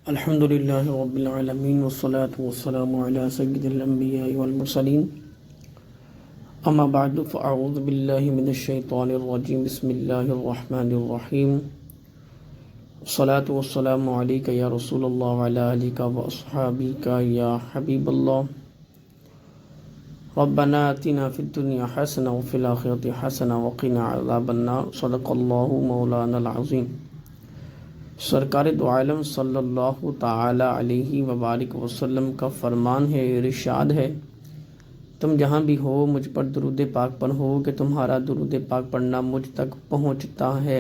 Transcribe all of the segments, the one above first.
الحمد للہ رب العالمین والصلاة والسلام علی سید الانبیاء والمرسلین اما بعد فاعوذ باللہ من الشیطان الرجیم بسم اللہ الرحمن الرحیم الصلاة والسلام علیک یا رسول اللہ وعلی آلک واصحابک یا حبیب اللہ ربنا آتنا فی الدنیا حسنہ وفی الآخرۃ حسنہ وقنا عذاب النار صدق اللہ مولانا العظیم۔ سرکار دو عالم صلی اللہ تعالی علیہ وبارک وسلم کا فرمان ہے، ارشاد ہے، تم جہاں بھی ہو مجھ پر درود پاک پڑھو کہ تمہارا درود پاک پڑھنا مجھ تک پہنچتا ہے۔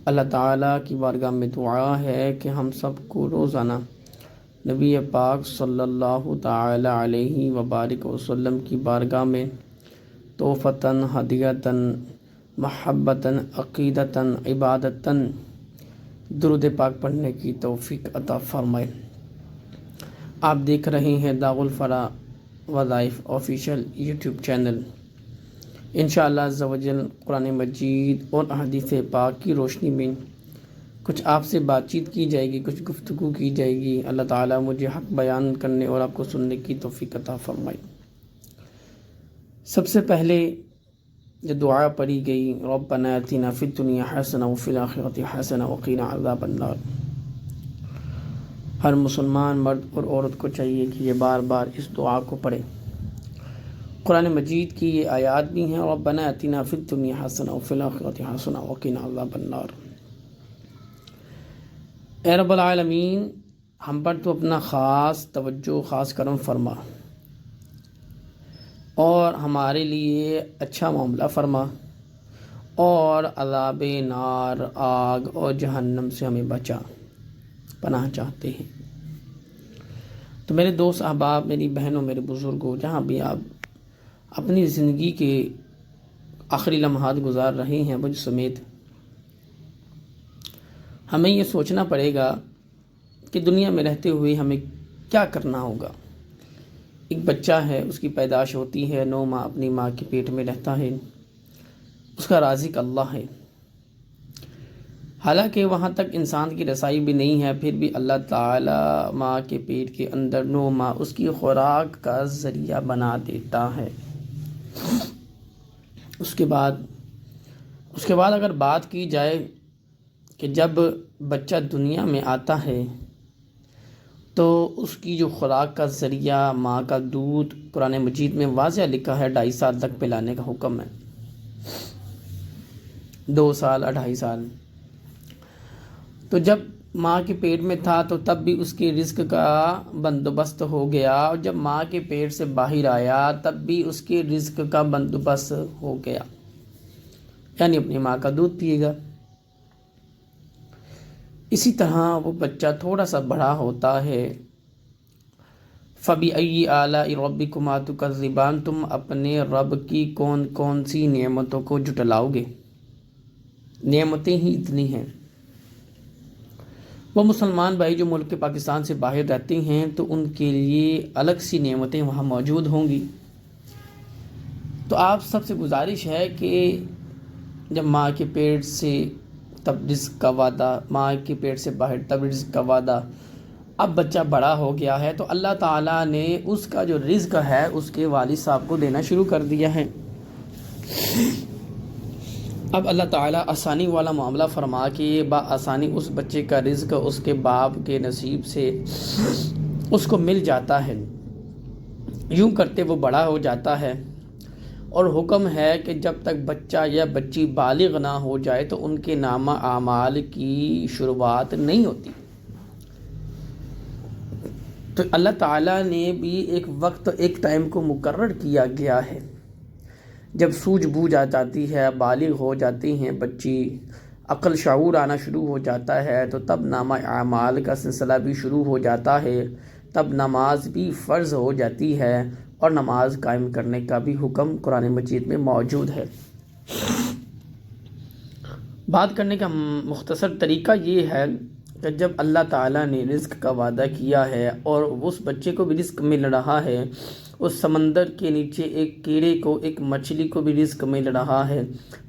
اللہ تعالیٰ کی بارگاہ میں دعا ہے کہ ہم سب کو روزانہ نبی پاک صلی اللہ تعالی علیہ وبارک وسلم کی بارگاہ میں توفتاً، ہدیتاً، محبتاً، عقیدتاً، عبادتاً درود پاک پڑھنے کی توفیق عطا فرمائے۔ آپ دیکھ رہے ہیں داغ الفرا وظائف آفیشیل یوٹیوب چینل۔ انشاءاللہ عز و جل قرآن مجید اور احادیث پاک کی روشنی میں کچھ آپ سے بات چیت کی جائے گی، کچھ گفتگو کی جائے گی۔ اللہ تعالیٰ مجھے حق بیان کرنے اور آپ کو سننے کی توفیق عطا فرمائے۔ سب سے پہلے جو دعا پڑھی گئی، ربنا آتنا فی الدنیا حسنہ وفی الآخرۃ حسنہ وقنا عذاب النار، ہر مسلمان مرد اور عورت کو چاہیے کہ یہ بار بار اس دعا کو پڑھے۔ قرآن مجید کی یہ آیات بھی ہیں، ربنا آتنا فی الدنیا حسنہ وفی الآخرۃ حسنہ وقنا عذاب النار۔ اے رب العالمین، ہم پر تو اپنا خاص توجہ، خاص کرم فرما اور ہمارے لیے اچھا معاملہ فرما، اور عذاب نار، آگ اور جہنم سے ہمیں بچا، پناہ چاہتے ہیں۔ تو میرے دوست احباب، میری بہنوں، میرے بزرگوں، جہاں بھی آپ اپنی زندگی کے آخری لمحات گزار رہے ہیں مجھ سمیت، ہمیں یہ سوچنا پڑے گا کہ دنیا میں رہتے ہوئے ہمیں کیا کرنا ہوگا۔ ایک بچہ ہے، اس کی پیدائش ہوتی ہے، 9 ماہ اپنی ماں کے پیٹ میں رہتا ہے، اس کا رازق اللہ ہے۔ حالانکہ وہاں تک انسان کی رسائی بھی نہیں ہے، پھر بھی اللہ تعالیٰ ماں کے پیٹ کے اندر 9 ماہ اس کی خوراک کا ذریعہ بنا دیتا ہے۔ اس کے بعد اگر بات کی جائے کہ جب بچہ دنیا میں آتا ہے تو اس کی جو خوراک کا ذریعہ ماں کا دودھ، قرآن مجید میں واضح لکھا ہے 2.5 سال تک پلانے کا حکم ہے، 2 سال 2.5 سال۔ تو جب ماں کے پیٹ میں تھا تو تب بھی اس کے رزق کا بندوبست ہو گیا، اور جب ماں کے پیٹ سے باہر آیا تب بھی اس کے رزق کا بندوبست ہو گیا، یعنی اپنی ماں کا دودھ پیے گا۔ اسی طرح وہ بچہ تھوڑا سا بڑا ہوتا ہے، فَبِأَيِّ آلَاءِ رَبِّكُمَا تُكَذِّبَانِ، تم اپنے رب کی کون کون سی نعمتوں کو جھٹلاؤ گے؟ نعمتیں ہی اتنی ہیں۔ وہ مسلمان بھائی جو ملک پاکستان سے باہر رہتے ہیں تو ان کے لیے الگ سی نعمتیں وہاں موجود ہوں گی۔ تو آپ سب سے گزارش ہے کہ جب ماں کے پیٹ سے تب رزق کا وعدہ، ماں کے پیٹ سے باہر تب رزق کا وعدہ، اب بچہ بڑا ہو گیا ہے تو اللہ تعالیٰ نے اس کا جو رزق ہے اس کے والد صاحب کو دینا شروع کر دیا ہے۔ اب اللہ تعالیٰ آسانی والا معاملہ فرما کے بآسانی اس بچے کا رزق اس کے باپ کے نصیب سے اس کو مل جاتا ہے، یوں کرتے وہ بڑا ہو جاتا ہے، اور حکم ہے کہ جب تک بچہ یا بچی بالغ نہ ہو جائے تو ان کے نامہ اعمال کی شروعات نہیں ہوتی۔ تو اللہ تعالیٰ نے بھی ایک وقت، ایک ٹائم کو مقرر کیا گیا ہے، جب سوجھ بوجھ آ جاتی ہے، بالغ ہو جاتی ہیں بچی، عقل شعور آنا شروع ہو جاتا ہے، تو تب نامہ اعمال کا سلسلہ بھی شروع ہو جاتا ہے، تب نماز بھی فرض ہو جاتی ہے، اور نماز قائم کرنے کا بھی حکم قرآن مجید میں موجود ہے۔ بات کرنے کا مختصر طریقہ یہ ہے کہ جب اللہ تعالیٰ نے رزق کا وعدہ کیا ہے اور اس بچے کو بھی رزق مل رہا ہے، اس سمندر کے نیچے ایک کیڑے کو، ایک مچھلی کو بھی رزق مل رہا ہے،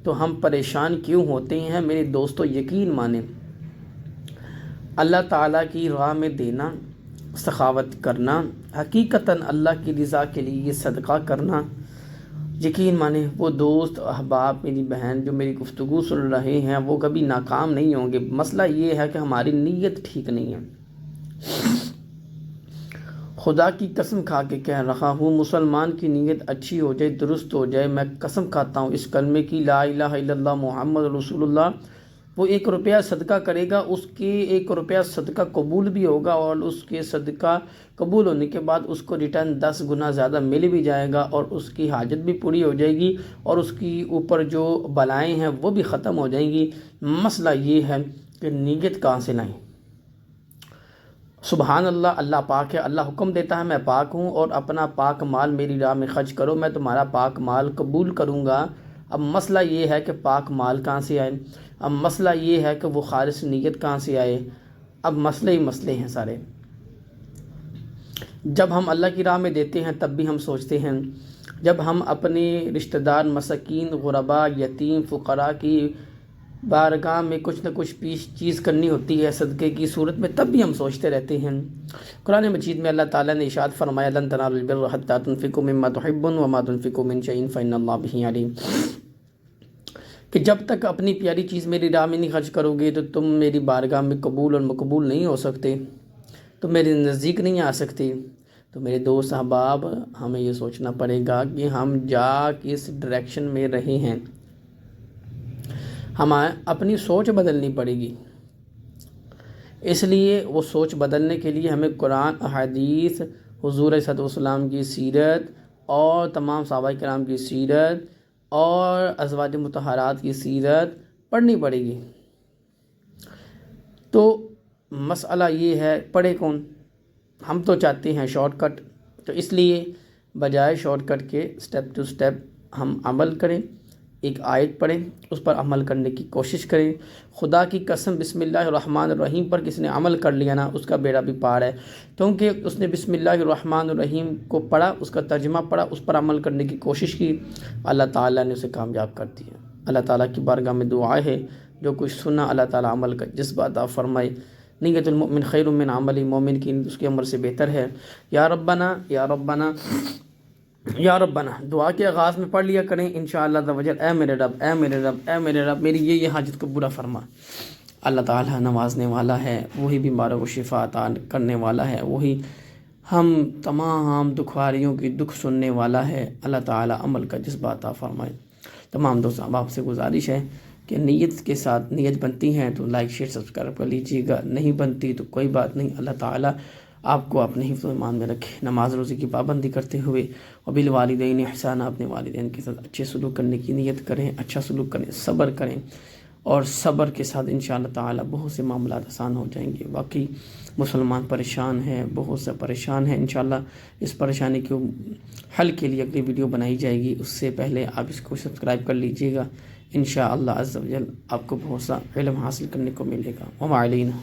تو ہم پریشان کیوں ہوتے ہیں؟ میرے دوستو یقین مانیں، اللہ تعالیٰ کی راہ میں دینا، سخاوت کرنا، حقیقتاً اللہ کی رضا کے لیے یہ صدقہ کرنا، یقین مانے وہ دوست احباب میری بہن جو میری گفتگو سن رہے ہیں وہ کبھی ناکام نہیں ہوں گے۔ مسئلہ یہ ہے کہ ہماری نیت ٹھیک نہیں ہے۔ خدا کی قسم کھا کے کہہ رہا ہوں، مسلمان کی نیت اچھی ہو جائے، درست ہو جائے، میں قسم کھاتا ہوں اس کلمے کی، لا الہ الا اللہ محمد رسول اللہ، وہ 1 روپیہ صدقہ کرے گا، اس کے 1 روپیہ صدقہ قبول بھی ہوگا، اور اس کے صدقہ قبول ہونے کے بعد اس کو ریٹرن 10 گنا زیادہ مل بھی جائے گا، اور اس کی حاجت بھی پوری ہو جائے گی، اور اس کی اوپر جو بلائیں ہیں وہ بھی ختم ہو جائیں گی۔ مسئلہ یہ ہے کہ نیت کہاں سے لائیں۔ سبحان اللہ، اللہ پاک ہے، اللہ حکم دیتا ہے میں پاک ہوں، اور اپنا پاک مال میری راہ میں خرچ کرو، میں تمہارا پاک مال قبول کروں گا۔ اب مسئلہ یہ ہے کہ پاک مال کہاں سے آئے، اب مسئلہ یہ ہے کہ وہ خالص نیت کہاں سے آئے۔ اب مسئلے ہی مسئلے ہیں سارے۔ جب ہم اللہ کی راہ میں دیتے ہیں تب بھی ہم سوچتے ہیں، جب ہم اپنے رشتہ دار مساکین، غرباء، یتیم، فقراء کی بارگاہ میں کچھ نہ کچھ چیز کرنی ہوتی ہے صدقے کی صورت میں، تب بھی ہم سوچتے رہتے ہیں۔ قرآن مجید میں اللہ تعالیٰ نے ارشاد فرمایا، لن تنالوا البر حتى تنفقوا مما تحبون وما تنفقوا من شيء فإن الله به عليم، کہ جب تک اپنی پیاری چیز میری راہ میں نہیں خرچ کرو گے تو تم میری بارگاہ میں قبول اور مقبول نہیں ہو سکتے، تم میرے نزدیک نہیں آ سکتے۔ تو میرے دوست احباب، ہمیں یہ سوچنا پڑے گا کہ ہم جا کس ڈائریکشن میں رہے ہیں، ہمیں اپنی سوچ بدلنی پڑے گی۔ اس لیے وہ سوچ بدلنے کے لیے ہمیں قرآن، احادیث، حضور صلی اللہ علیہ وسلم کی سیرت اور تمام صحابہ کرام کی سیرت اور ازواج مطہرات کی سیرت پڑھنی پڑے گی۔ تو مسئلہ یہ ہے، پڑھے کون؟ ہم تو چاہتے ہیں شارٹ کٹ، تو اس لیے بجائے شارٹ کٹ کے سٹیپ ٹو سٹیپ ہم عمل کریں، ایک آیت پڑھیں، اس پر عمل کرنے کی کوشش کریں۔ خدا کی قسم بسم اللہ الرحمن الرحیم پر کس نے عمل کر لیا نا، اس کا بیڑا بھی پار ہے، کیونکہ اس نے بسم اللہ الرحمن الرحیم کو پڑھا، اس کا ترجمہ پڑھا، اس پر عمل کرنے کی کوشش کی، اللہ تعالیٰ نے اسے کامیاب کر دیا۔ اللہ تعالیٰ کی بارگاہ میں دعا ہے، جو کچھ سنا اللہ تعالیٰ عمل کا جذبہ عطا فرمائے۔ نیت المؤمن خیر من عمل، مومن کی اس کے عمل سے بہتر ہے۔ یا ربنا یا ربنا یا ربنا، دعا کے آغاز میں پڑھ لیا کریں انشاءاللہ عز و جل، اے میرے رب، اے میرے رب، اے میرے رب، میری یہ حاجت کو پورا فرما۔ اللہ تعالیٰ نوازنے والا ہے، وہی بیماروں کو شفا عطا کرنے والا ہے، وہی ہم تمام دکھواریوں کی دکھ سننے والا ہے۔ اللہ تعالیٰ عمل کا جذبہ عطا فرمائے۔ تمام دوست احباب سے گزارش ہے کہ نیت کے ساتھ، نیت بنتی ہیں تو لائک شیئر سبسکرائب کر لیجیے گا، نہیں بنتی تو کوئی بات نہیں، اللہ تعالیٰ آپ کو اپنے حفظ و ایمان میں رکھے۔ نماز روزے کی پابندی کرتے ہوئے وبالوالدین احسانا، اپنے والدین کے ساتھ اچھے سلوک کرنے کی نیت کریں، اچھا سلوک کریں، صبر کریں، اور صبر کے ساتھ انشاءاللہ تعالیٰ بہت سے معاملات آسان ہو جائیں گے۔ واقعی مسلمان پریشان ہے، بہت سے پریشان ہیں، انشاءاللہ اس پریشانی کے حل کے لیے اگلی ویڈیو بنائی جائے گی، اس سے پہلے آپ اس کو سبسکرائب کر لیجیے گا، انشاءاللہ عز و جل آپ کو بہت سا علم حاصل کرنے کو ملے گا۔ وما علینا۔